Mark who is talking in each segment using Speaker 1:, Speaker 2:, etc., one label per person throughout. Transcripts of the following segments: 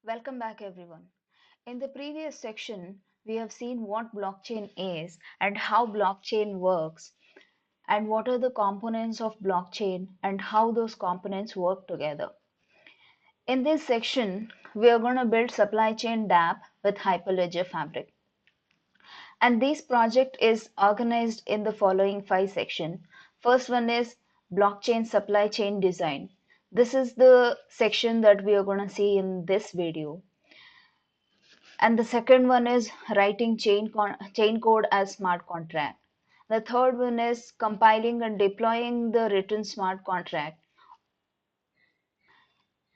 Speaker 1: Welcome back, everyone. In the previous section, we have seen what blockchain is and how blockchain works, and what are the components of blockchain and how those components work together. In this section, we are going to build supply chain DApp with Hyperledger Fabric. And this project is organized in the following 5 sections. First one is blockchain supply chain design. This is the section that we are going to see in this video. And the second one is writing chain code as smart contract. The third one is compiling and deploying the written smart contract,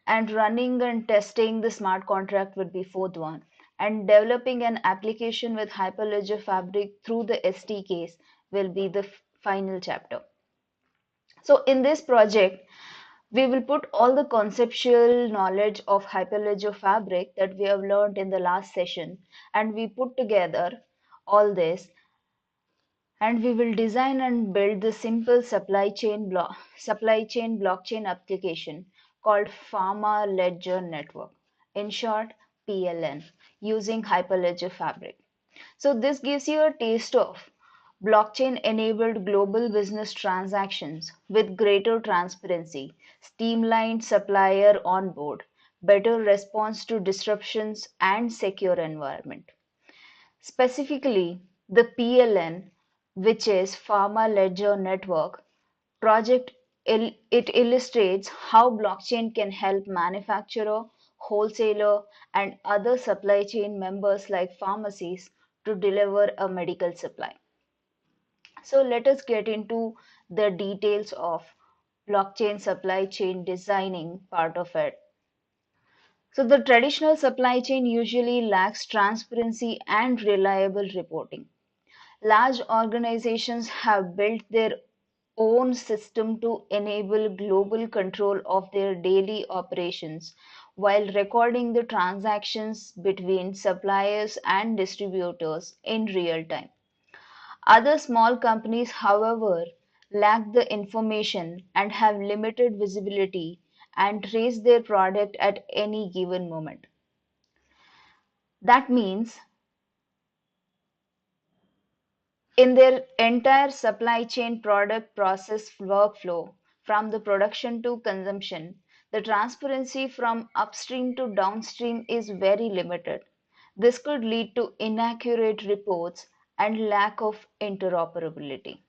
Speaker 1: and running and testing the smart contract would be fourth one. And developing an application with Hyperledger Fabric through the SDKs will be the final chapter. So in this project, we will put all the conceptual knowledge of Hyperledger Fabric that we have learned in the last session, and we put together all this, and we will design and build the simple supply chain blockchain application called Pharma Ledger Network, in short PLN, using Hyperledger Fabric. So this gives you a taste of blockchain enabled global business transactions with greater transparency, streamlined supplier onboard, better response to disruptions, and secure environment. Specifically, the PLN, which is Pharma Ledger Network project, it illustrates how blockchain can help manufacturer, wholesaler, and other supply chain members like pharmacies to deliver a medical supply. So let us get into the details of blockchain supply chain designing part of it. So the traditional supply chain usually lacks transparency and reliable reporting. Large organizations have built their own system to enable global control of their daily operations while recording the transactions between suppliers and distributors in real time. Other small companies, however, lack the information and have limited visibility and trace their product at any given moment. That means in their entire supply chain product process workflow, from the production to consumption, the transparency from upstream to downstream is very limited. This could lead to inaccurate reports and lack of interoperability.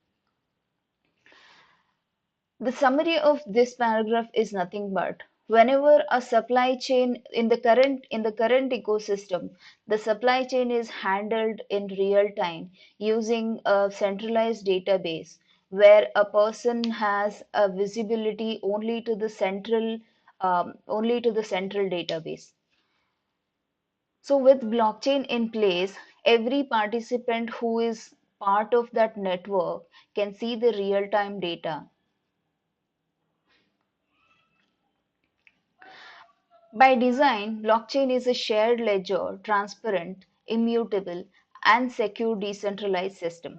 Speaker 1: The summary of this paragraph is nothing but whenever a supply chain in the current ecosystem, the supply chain is handled in real time using a centralized database where a person has a visibility only to the central database. So with blockchain in place, every participant who is part of that network can see the real time data. By design, blockchain is a shared ledger, transparent, immutable, and secure decentralized system.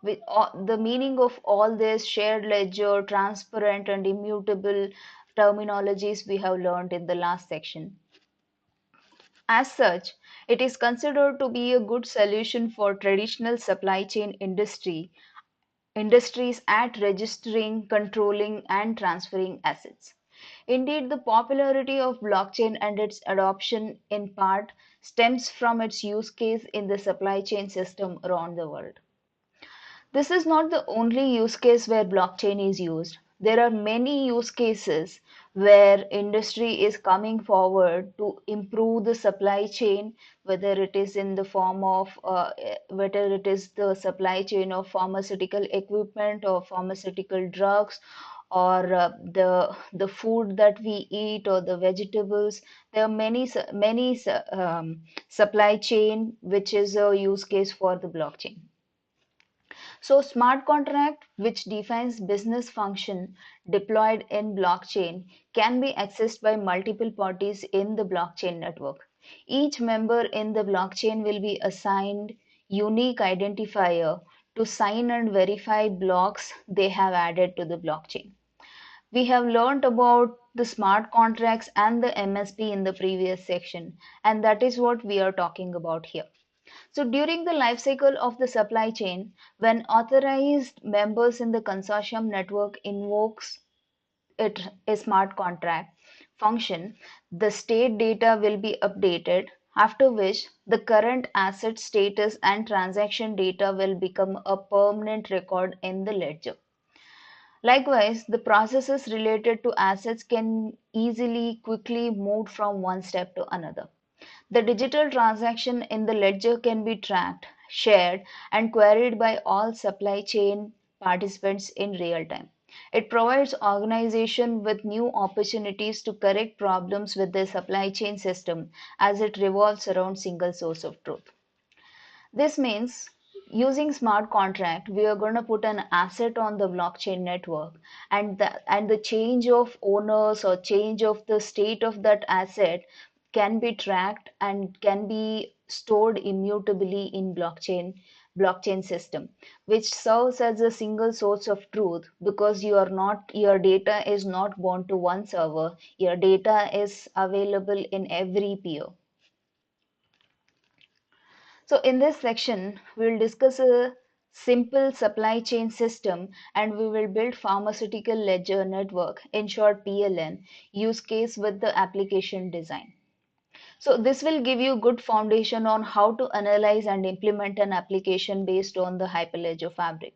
Speaker 1: With the meaning of all this shared ledger, transparent, and immutable terminologies we have learned in the last section. As such, it is considered to be a good solution for traditional supply chain industries at registering, controlling, and transferring assets. Indeed, the popularity of blockchain and its adoption in part stems from its use case in the supply chain system around the world. This is not the only use case where blockchain is used. There are many use cases where industry is coming forward to improve the supply chain, whether it is in the form of whether it is the supply chain of pharmaceutical equipment or pharmaceutical drugs, or the food that we eat or the vegetables. There are many supply chain which is a use case for the blockchain. So smart contract, which defines business function deployed in blockchain, can be accessed by multiple parties in the blockchain network. Each member in the blockchain will be assigned unique identifier to sign and verify blocks they have added to the blockchain. We have learned about the smart contracts and the MSP in the previous section, and that is what we are talking about here. So during the life cycle of the supply chain, when authorized members in the consortium network invokes a smart contract function, the state data will be updated, after which the current asset status and transaction data will become a permanent record in the ledger. Likewise, the processes related to assets can easily quickly move from one step to another. The digital transaction in the ledger can be tracked, shared, and queried by all supply chain participants in real time. It provides organization with new opportunities to correct problems with the supply chain system as it revolves around single source of truth. This means using smart contract, we are going to put an asset on the blockchain network, and the change of owners or change of the state of that asset can be tracked and can be stored immutably in blockchain system, which serves as a single source of truth, because your data is not bound to one server, your data is available in every peer. So in this section, we will discuss a simple supply chain system, and we will build pharmaceutical ledger network, in short PLN, use case with the application design. So this will give you good foundation on how to analyze and implement an application based on the Hyperledger Fabric.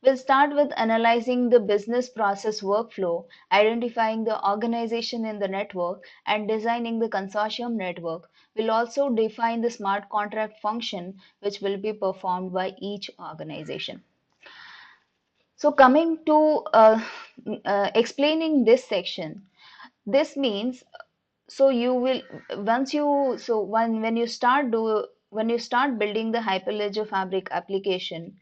Speaker 1: We'll start with analyzing the business process workflow, identifying the organization in the network, and designing the consortium network. We'll also define the smart contract function, which will be performed by each organization. So coming to explaining this section, this means, so you will once you so when you start do when you start building the Hyperledger Fabric application,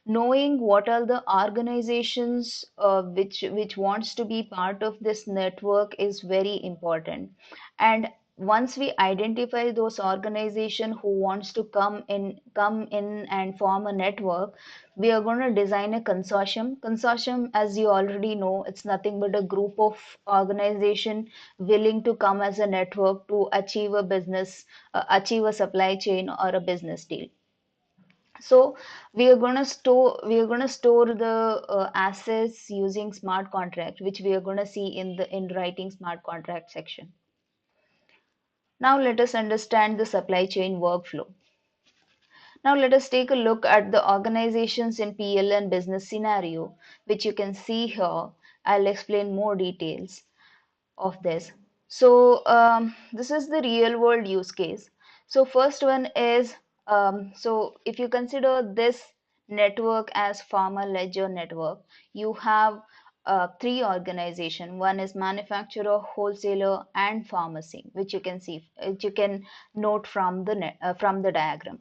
Speaker 1: knowing what are the organizations which wants to be part of this network is very important. And once we identify those organization who wants to come in and form a network, we are going to design a consortium. As you already know, it's nothing but a group of organization willing to come as a network to achieve a supply chain or a business deal. So we are going to store the assets using smart contract, which we are going to see in writing smart contract section. Now let us understand the supply chain workflow. Now let us take a look at the organizations in PLN business scenario, which you can see here. I'll explain more details of this. So this is the real world use case. So first one is, so if you consider this network as farmer ledger network, you have three organization. One is manufacturer, wholesaler, and pharmacy, which you can see, which you can note from from the diagram.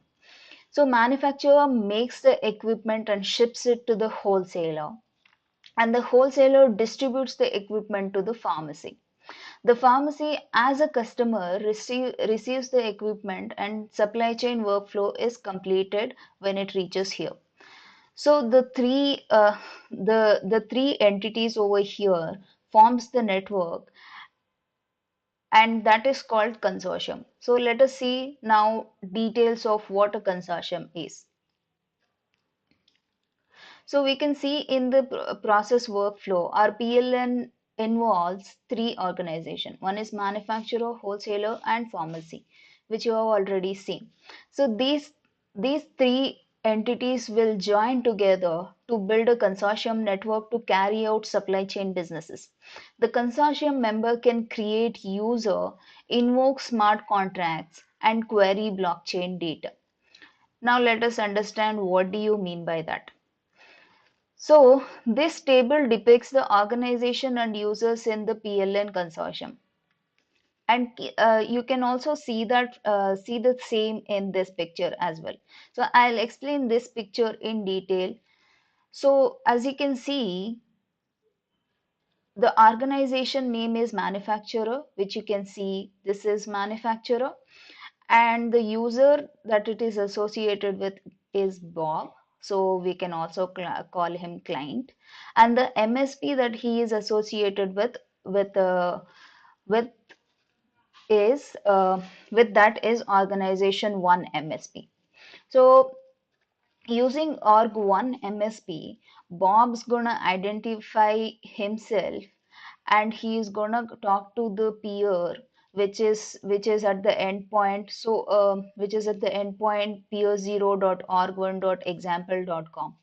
Speaker 1: So manufacturer makes the equipment and ships it to the wholesaler, and the wholesaler distributes the equipment to the pharmacy. The pharmacy, as a customer, receives the equipment, and supply chain workflow is completed when it reaches here. So the three entities over here forms the network, and that is called consortium. So let us see now details of what a consortium is. So we can see in the process workflow, our PLN involves three organizations. One is manufacturer, wholesaler, and pharmacy, which you have already seen. So these three entities will join together to build a consortium network to carry out supply chain businesses. The consortium member can create user, invoke smart contracts, and query blockchain data. Now let us understand what do you mean by that. So this table depicts the organization and users in the PLN consortium. And you can also see the same in this picture as well. So I'll explain this picture in detail. So as you can see, the organization name is manufacturer, which you can see this is manufacturer, and the user that it is associated with is Bob. so we can also call him client. And the MSP that he is associated with is with that is organization 1 MSP. So using org1 MSP, Bob's gonna identify himself and he is gonna talk to the peer which is at the endpoint. So which is at the endpoint peer0.org1.example.com.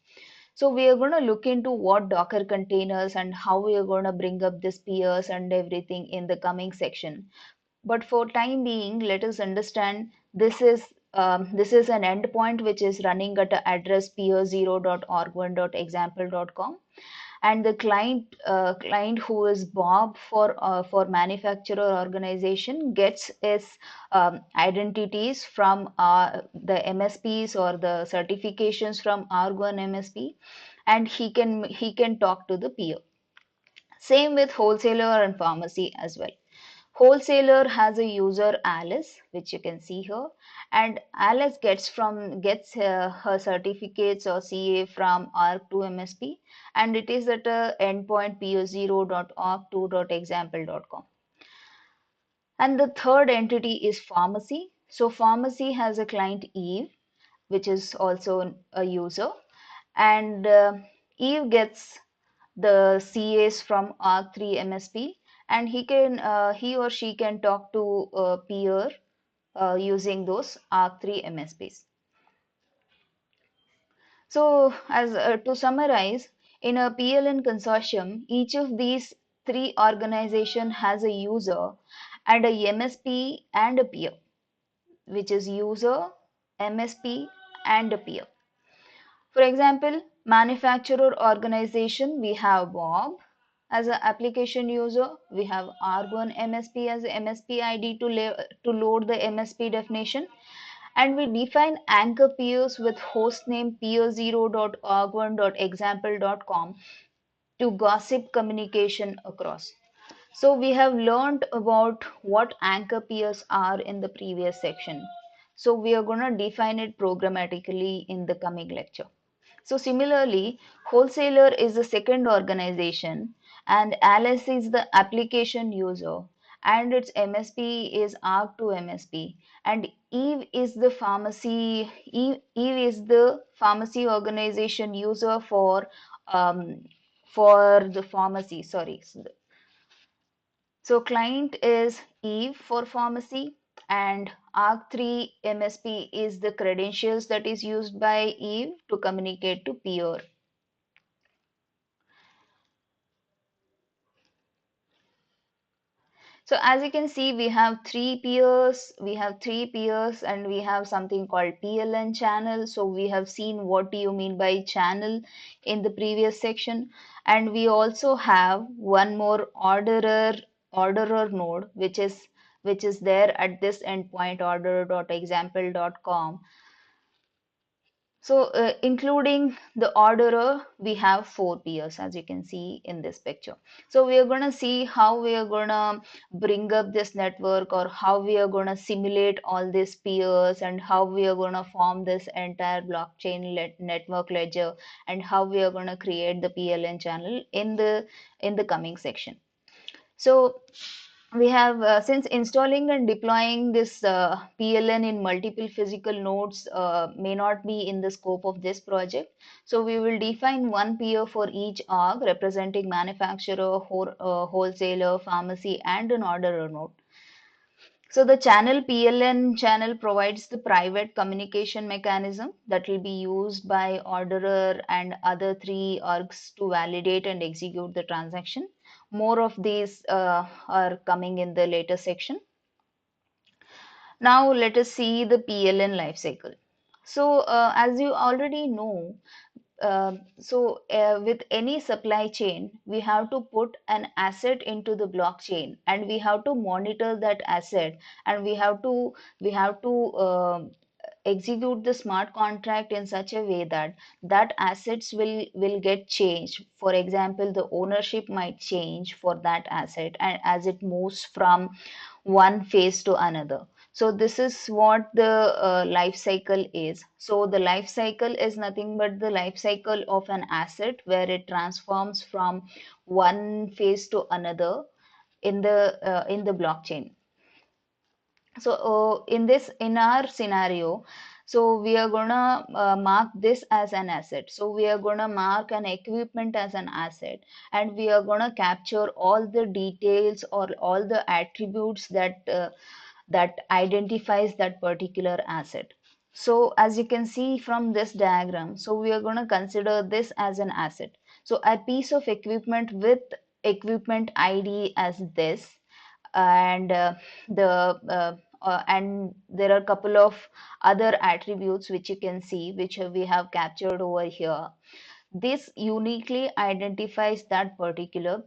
Speaker 1: So we are going to look into what Docker containers and how we are going to bring up this peers and everything in the coming section. But for time being, let us understand this is an endpoint which is running at the address peer0.org1.example.com, and the client who is Bob for manufacturer organization gets its identities from the MSPs or the certifications from R1 MSP, and he can talk to the peer. Same with wholesaler and pharmacy as well. Wholesaler has a user Alice, which you can see here, and Alice gets her certificates or CA from arc2 MSP, and it is at a endpoint po0.org2.example.com. And the third entity is pharmacy. So pharmacy has a client Eve, which is also a user, and Eve gets the CAs from arc3 MSP, and he or she can talk to peer using those arc3 MSPs. So as to summarize, in a PLN consortium, each of these three organization has a user and a MSP and a peer, which is user, MSP, and a peer. For example, manufacturer organization, we have Bob as an application user. We have R1 MSP as MSP ID to load the MSP definition. And we define anchor peers with hostname peer0.org1.example.com to gossip communication across. So we have learned about what anchor peers are in the previous section. So we are going to define it programmatically in the coming lecture. So similarly, wholesaler is the second organization and Alice is the application user and its MSP is arc2 MSP, and Eve is the pharmacy organization user for the pharmacy. Sorry. So client is Eve for pharmacy, and arc3 MSP is the credentials that is used by Eve to communicate to peer. So as you can see, we have three peers, and we have something called PLN channel. So we have seen what do you mean by channel in the previous section. And we also have one more orderer node, which is there at this endpoint orderer.example.com. So including the orderer, we have four peers as you can see in this picture. So we are going to see how we are going to bring up this network, or how we are going to simulate all these peers, and how we are going to form this entire blockchain network ledger, and how we are going to create the PLN channel in the coming section. So we have since installing and deploying this PLN in multiple physical nodes may not be in the scope of this project. So we will define one peer for each org representing manufacturer, wholesaler, pharmacy, and an orderer node. So the channel PLN channel provides the private communication mechanism that will be used by orderer and other three orgs to validate and execute the transaction. More of these are coming in the later section. Now let us see the PLN lifecycle. So as you already know, with any supply chain, we have to put an asset into the blockchain, and we have to monitor that asset, and we have to execute the smart contract in such a way that assets will get changed. For example, the ownership might change for that asset and as it moves from one phase to another. So this is what the life cycle is. So the life cycle is nothing but the life cycle of an asset where it transforms from one phase to another in the blockchain. So in our scenario, so we are gonna mark this as an asset. So we are gonna mark an equipment as an asset, and we are gonna capture all the details or all the attributes that identifies that particular asset. So as you can see from this diagram, so we are gonna consider this as an asset. So a piece of equipment with equipment ID as this, and and there are a couple of other attributes which you can see, which we have captured over here. This uniquely identifies that particular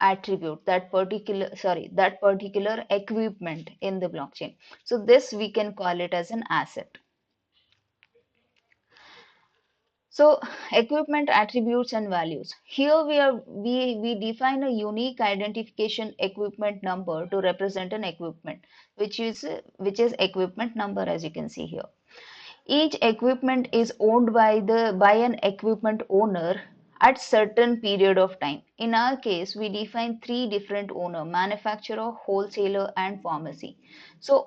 Speaker 1: attribute, that particular equipment in the blockchain. So this we can call it as an asset. So equipment attributes and values. Here we define a unique identification equipment number to represent an equipment, which is equipment number, as you can see here. Each equipment is owned by an equipment owner at certain period of time. In our case, we define three different owner: manufacturer, wholesaler, and pharmacy. So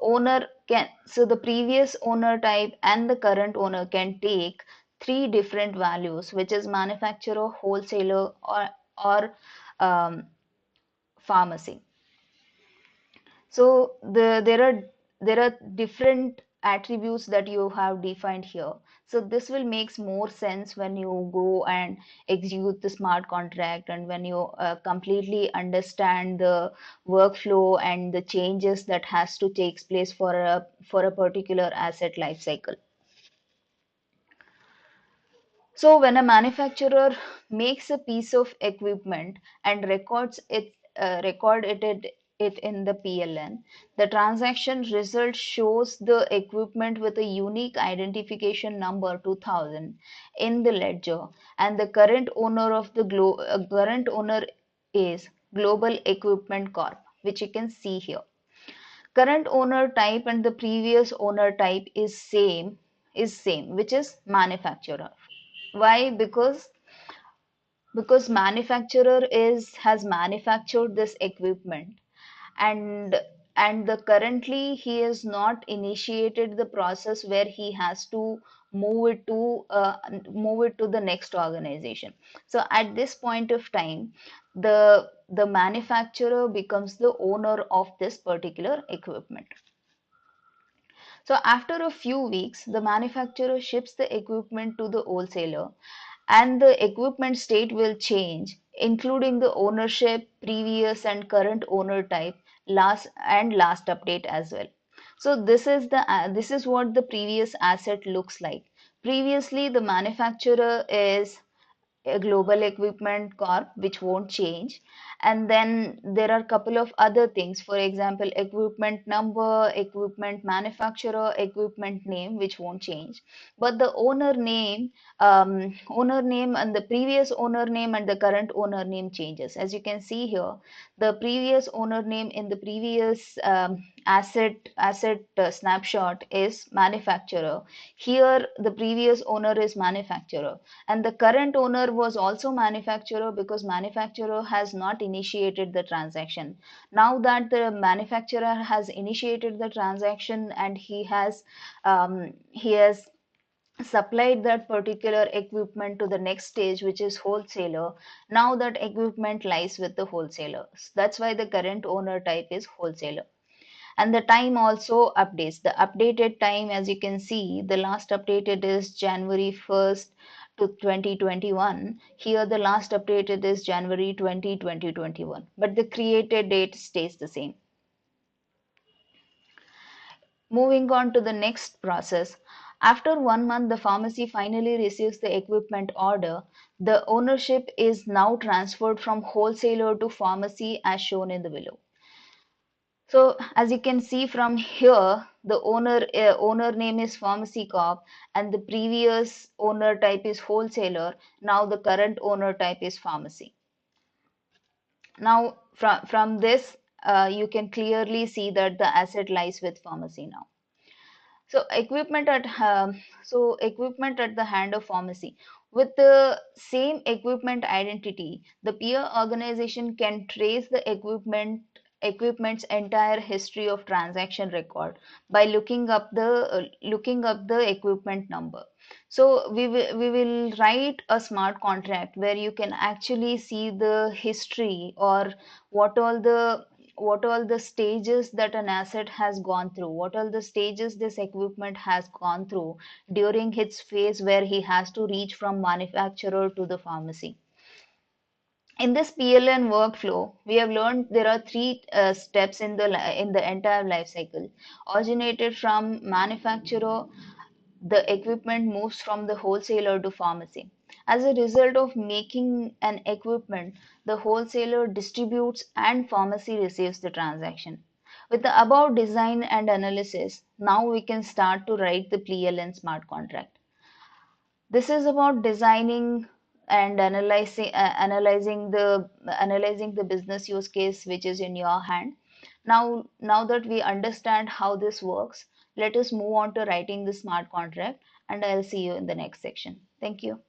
Speaker 1: the previous owner type and the current owner can take three different values, which is manufacturer, wholesaler, or pharmacy. So there are different attributes that you have defined here. So this will makes more sense when you go and execute the smart contract, and when you completely understand the workflow and the changes that has to take place for a particular asset life cycle. So when a manufacturer makes a piece of equipment and record it in the PLN, the transaction result shows the equipment with a unique identification number 2000 in the ledger, and the current owner is Global Equipment Corp, which you can see here. Current owner type and the previous owner type is same, which is manufacturer. Why? Because manufacturer is has manufactured this equipment, and the currently he has not initiated the process where he has to move it to the next organization. So at this point of time, the manufacturer becomes the owner of this particular equipment. So after a few weeks, the manufacturer ships the equipment to the wholesaler, and the equipment state will change, including the ownership, previous and current owner type, last update as well. So this is what the previous asset looks like. Previously, the manufacturer is a Global Equipment Corp, which won't change. And then there are a couple of other things, for example, equipment number, equipment manufacturer, equipment name, which won't change. But the owner name and the previous owner name and the current owner name changes. As you can see here, the previous owner name in the previous asset snapshot is manufacturer. Here, the previous owner is manufacturer, and the current owner was also manufacturer because manufacturer has not initiated the transaction. Now that the manufacturer has initiated the transaction, and he has supplied that particular equipment to the next stage, which is wholesaler. Now that equipment lies with the wholesaler. That's why the current owner type is wholesaler. And the time also updates. The updated time, as you can see, the last updated is January 1st to 2021. Here the last updated is January 20, 2021, but the created date stays the same. Moving on to the next process. After 1 month, the pharmacy finally receives the equipment order. The ownership is now transferred from wholesaler to pharmacy as shown in the below. So as you can see from here, the owner name is Pharmacy Corp, and the previous owner type is wholesaler. Now the current owner type is pharmacy. Now from this you can clearly see that the asset lies with pharmacy now. So equipment at the hand of pharmacy. With the same equipment identity, the peer organization can trace the equipment's entire history of transaction record by looking up the equipment number. So we will write a smart contract where you can actually see the history, or what all the what all the stages that an asset has gone through, what all the stages this equipment has gone through during its phase where he has to reach from manufacturer to the pharmacy. In this PLN workflow, we have learned there are three steps in the entire life cycle. Originated from manufacturer, the equipment moves from the wholesaler to pharmacy. As a result of making an equipment, the wholesaler distributes and pharmacy receives the transaction. With the above design and analysis, now we can start to write the PLN smart contract. This is about designing and analyzing the business use case which is in your hand. Now that we understand how this works, let us move on to writing the smart contract, and I'll see you in the next section. Thank you.